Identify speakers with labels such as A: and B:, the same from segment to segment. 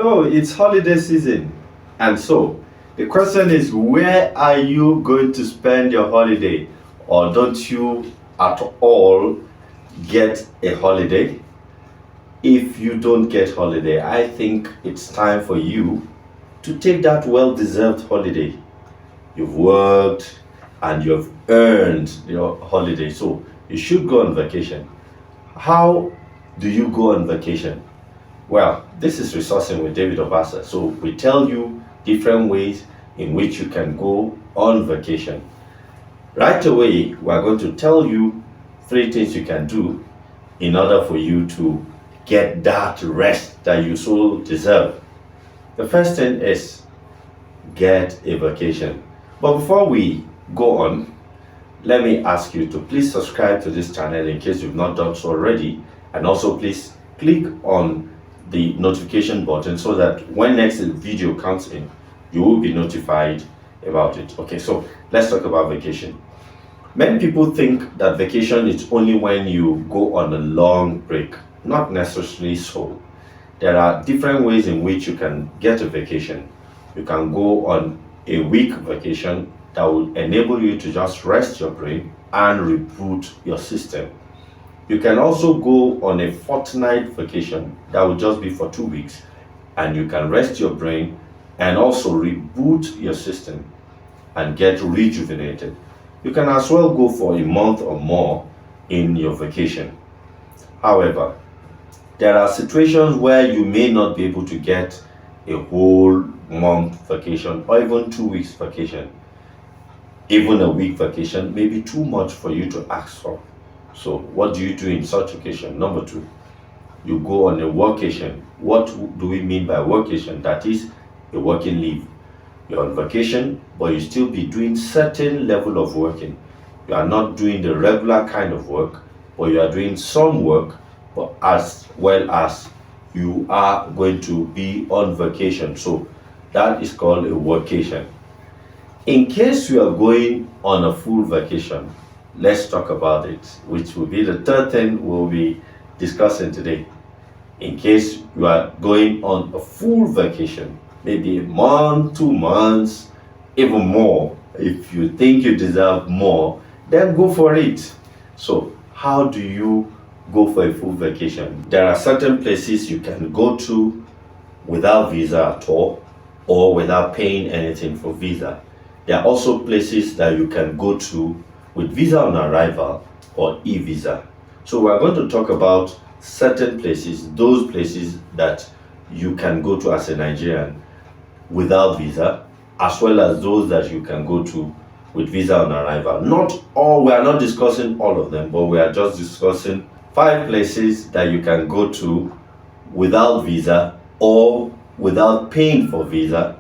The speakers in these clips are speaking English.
A: No, it's holiday season. And so, the question is, where are you going to spend your holiday? Or don't you at all get a holiday? If you don't get holiday, I think it's time for you to take that well-deserved holiday. You've worked and you've earned your holiday, so you should go on vacation. How do you go on vacation? Well, this is resourcing with David Obasa. So we tell you different ways in which you can go on vacation. Right away, we're going to tell you 3 things you can do in order for you to get that rest that you so deserve. The first thing is get a vacation. But before we go on, let me ask you to please subscribe to this channel in case you've not done so already, and also please click on the notification button so that when next video comes in, you will be notified about it. Okay, so let's talk about vacation. Many people think that vacation is only when you go on a long break. Not necessarily so. There are different ways in which you can get a vacation. You can go on a week vacation that will enable you to just rest your brain and reboot your system. You can also go on a fortnight vacation that will just be for 2 weeks, and you can rest your brain and also reboot your system and get rejuvenated. You can as well go for a month or more in your vacation. However, there are situations where you may not be able to get a whole month vacation or even 2 weeks vacation. Even a week vacation may be too much for you to ask for. So what do you do in such occasion? Number 2, you go on a workation. What do we mean by workation? That is a working leave. You're on vacation, but you still be doing certain level of working. You are not doing the regular kind of work, but you are doing some work, but as well as you are going to be on vacation. So that is called a workation. In case you are going on a full vacation, let's talk about it, which will be the third thing we'll be discussing today. In case you are going on a full vacation, maybe a month, 2 months, even more. If you think you deserve more, then go for it. So how do you go for a full vacation? There are certain places you can go to without visa at all, or without paying anything for visa. There are also places that you can go to with visa on arrival or e-visa. So we're going to talk about certain places, those places that you can go to as a Nigerian without visa, as well as those that you can go to with visa on arrival. Not all, we are not discussing all of them, but we are just discussing 5 places that you can go to without visa or without paying for visa,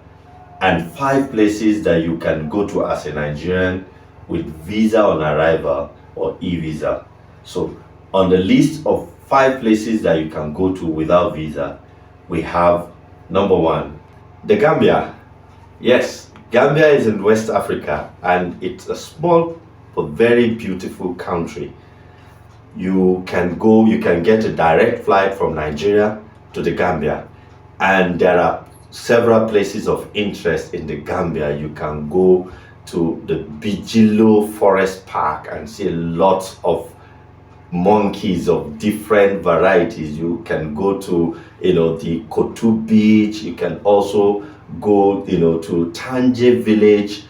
A: and 5 places that you can go to as a Nigerian with visa on arrival or e-visa. So on the list of 5 places that you can go to without visa, we have number 1, the Gambia. Yes, Gambia is in West Africa, and it's a small but very beautiful country. You can get a direct flight from Nigeria to the Gambia, and there are several places of interest in the Gambia. You can go to the Bijilo Forest Park and see a lot of monkeys of different varieties. You can go to the Kotu Beach. You can also go to Tanje Village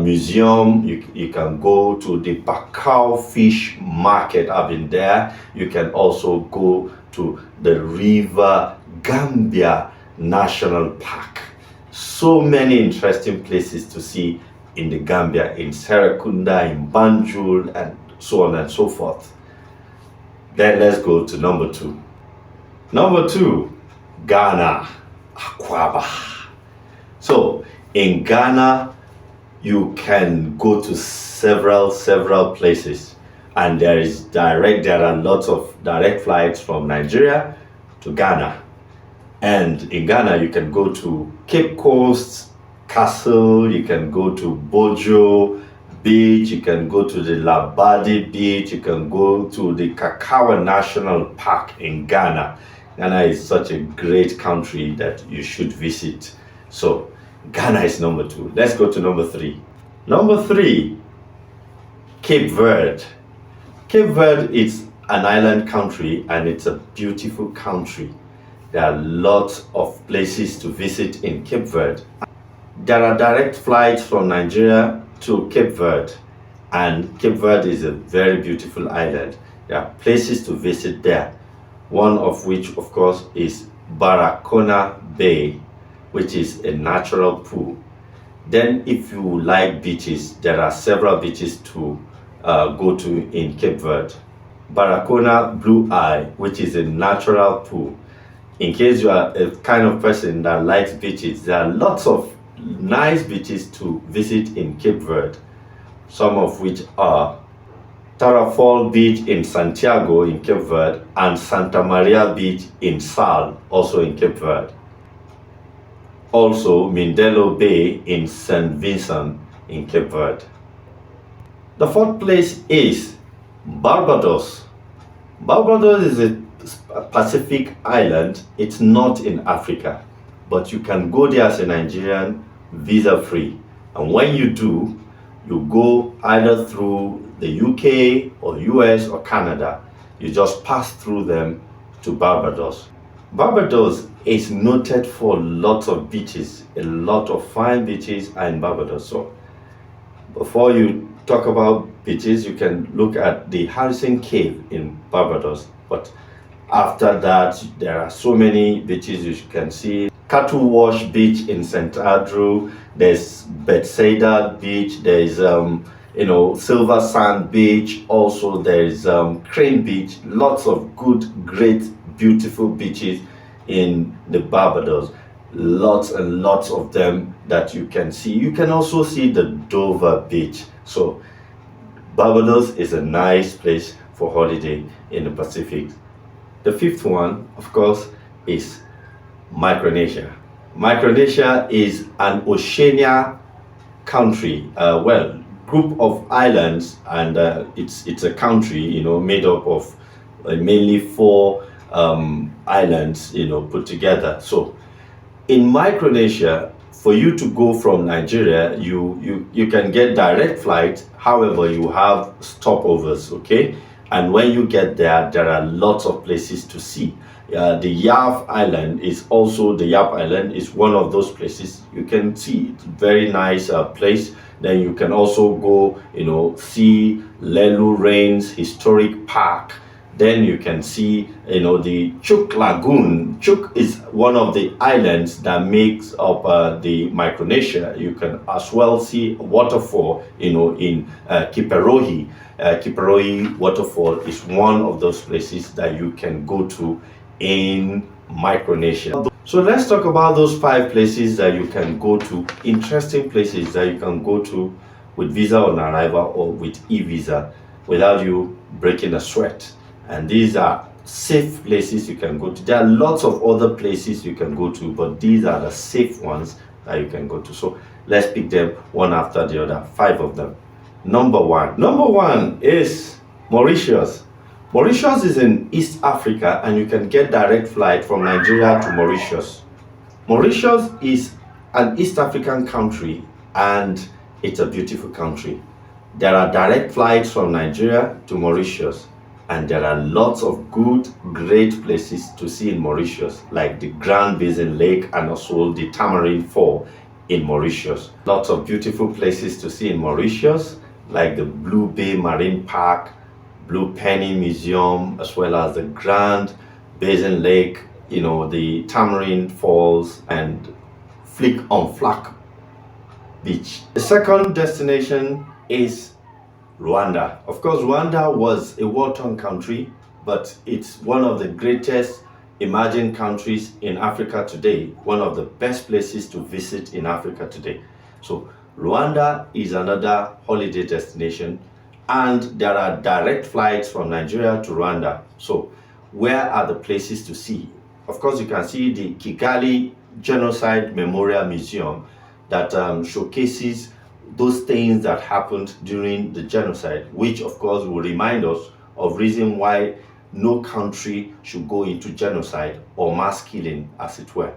A: Museum. You can go to the Bakau Fish Market. I've been there. You can also go to the River Gambia National Park. So many interesting places to see in the Gambia, in Serekunda, in Banjul, and so on and so forth. Then let's go to number 2. Number 2, Ghana, Akwaba. So in Ghana, you can go to several places, and there are lots of direct flights from Nigeria to Ghana. And in Ghana, you can go to Cape Coast Castle, you can go to Bojo Beach, you can go to the Labadi Beach, you can go to the Kakawa National Park in Ghana. Ghana is such a great country that you should visit. So Ghana is number 2. Let's go to number 3. Number 3, Cape Verde. Cape Verde is an island country and it's a beautiful country. There are lots of places to visit in Cape Verde. There are direct flights from Nigeria to Cape Verde, and Cape Verde is a very beautiful island. There are places to visit there, one of which, of course, is Baracona Bay, which is a natural pool. Then, if you like beaches, there are several beaches to go to in Cape Verde. Baracona Blue Eye, which is a natural pool. In case you are a kind of person that likes beaches, there are lots of nice beaches to visit in Cape Verde, some of which are Tarrafal Beach in Santiago in Cape Verde and Santa Maria Beach in Sal, also in Cape Verde. Also Mindelo Bay in St. Vincent in Cape Verde. The 4th place is Barbados. Barbados is a Pacific island. It's not in Africa, but you can go there as a Nigerian visa free. And when you do, you go either through the UK or US or Canada. You just pass through them to Barbados. Barbados is noted for lots of beaches. A lot of fine beaches are in Barbados. So before you talk about beaches, you can look at the Harrison Cave in Barbados. But after that, there are so many beaches you can see. Cattle Wash Beach in St. Andrew, there's Bethsaida Beach, there's Silver Sand Beach, also there's Crane Beach. Lots of good, great, beautiful beaches in the Barbados. Lots and lots of them that you can see. You can also see the Dover Beach. So Barbados is a nice place for holiday in the Pacific. The 5th one, of course, is Micronesia. Micronesia is an Oceania country, group of islands, and it's a country, made up of mainly 4 islands, put together. So in Micronesia, for you to go from Nigeria, you can get direct flights. However, you have stopovers, okay? And when you get there, there are lots of places to see. The Yap Island is one of those places. You can see it's a very nice place. Then you can also go, see Lelu Rains Historic Park. Then you can see, the Chuk Lagoon. Chuk is one of the islands that makes up the Micronesia. You can as well see a waterfall, in Kiperohi. Kiperohi waterfall is one of those places that you can go to in Micronesia. So let's talk about those 5 places that you can go to, interesting places that you can go to with visa on arrival or with e-visa without you breaking a sweat. And these are safe places you can go to. There are lots of other places you can go to, but these are the safe ones that you can go to. So let's pick them one after the other, 5 of them. Number one is Mauritius. Mauritius is in East Africa, and you can get direct flight from Nigeria to Mauritius. Mauritius is an East African country, and it's a beautiful country. There are direct flights from Nigeria to Mauritius, and there are lots of good, great places to see in Mauritius, like the Grand Basin Lake and also the Tamarind Fall in Mauritius. Lots of beautiful places to see in Mauritius, like the Blue Bay Marine Park, Blue Penny Museum, as well as the Grand Basin Lake, the Tamarind Falls, and Flick on Flack Beach. The second destination is Rwanda. Of course, Rwanda was a war-torn country, but it's one of the greatest emerging countries in Africa today, one of the best places to visit in Africa today. So Rwanda is another holiday destination, and there are direct flights from Nigeria to Rwanda. So where are the places to see? Of course, you can see the Kigali Genocide Memorial Museum that showcases those things that happened during the genocide, which of course will remind us of reason why no country should go into genocide or mass killing, as it were.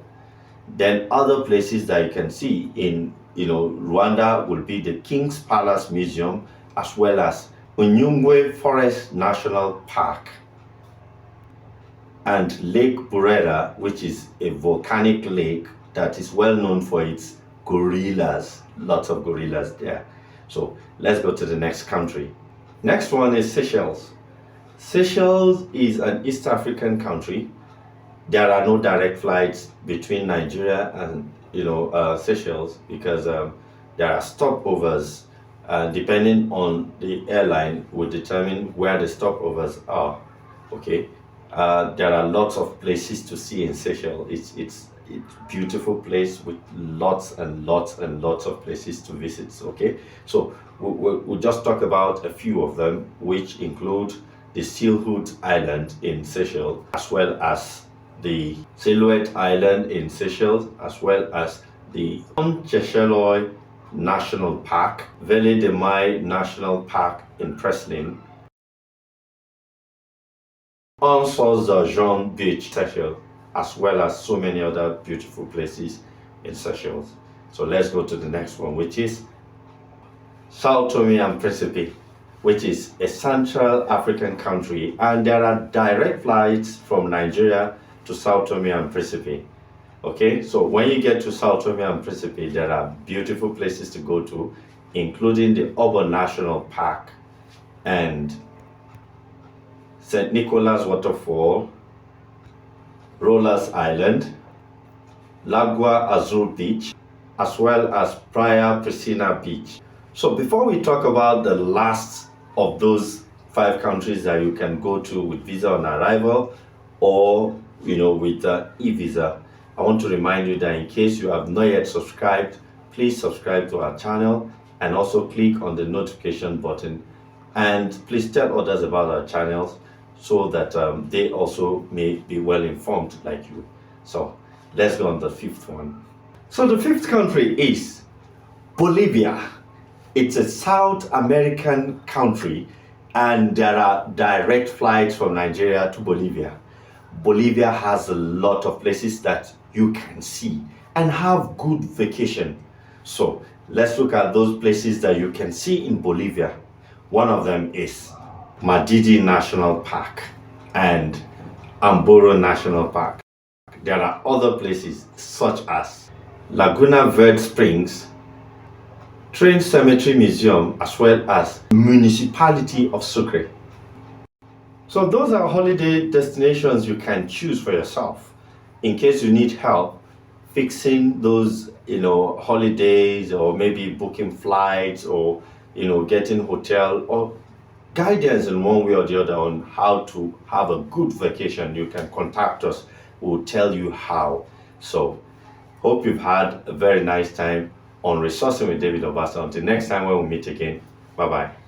A: Then other places that you can see in Rwanda will be the King's Palace Museum, as well as Unyungwe Forest National Park and Lake Burera, which is a volcanic lake that is well known for its gorillas. Lots of gorillas there. So let's go to the next country. Next one is Seychelles. Seychelles is an East African country. There are no direct flights between Nigeria and Seychelles, because there are stopovers. Depending on the airline will determine where the stopovers are. Okay, there are lots of places to see in Seychelles. It's beautiful place with lots and lots and lots of places to visit. Okay, so we'll just talk about a few of them, which include the Silhouette Island in Seychelles, as well as the Silhouette Island in Seychelles, as well as the Cheshire National Park, Vallée de Mai National Park in Preslin, Jean Beach, Seychelles, as well as so many other beautiful places in Seychelles. So let's go to the next one, which is Sao Tome and Principe, which is a Central African country, and there are direct flights from Nigeria to Sao Tome and Principe. Okay, so when you get to Sao Tome and Principe, there are beautiful places to go to, including the Obo National Park and St. Nicholas Waterfall, Rollers Island, Lagua Azul Beach, as well as Praia Piscina Beach. So before we talk about the last of those 5 countries that you can go to with visa on arrival, or with e-visa, I want to remind you that in case you have not yet subscribed, please subscribe to our channel and also click on the notification button, and please tell others about our channels so that they also may be well informed like you. So let's go on the 5th one. So the 5th country is Bolivia. It's a South American country, and there are direct flights from Nigeria to Bolivia. Bolivia has a lot of places that you can see and have good vacation. So let's look at those places that you can see in Bolivia. One of them is Madidi National Park and Amboro National Park. There are other places such as Laguna Verde Springs, Train Cemetery Museum, as well as Municipality of Sucre. So those are holiday destinations you can choose for yourself in case you need help fixing those holidays, or maybe booking flights, or getting hotel, or guidance in one way or the other on how to have a good vacation. You can contact us. We'll tell you how. So hope you've had a very nice time on Resourcing with David Obasa. Until next time when we meet again, bye bye.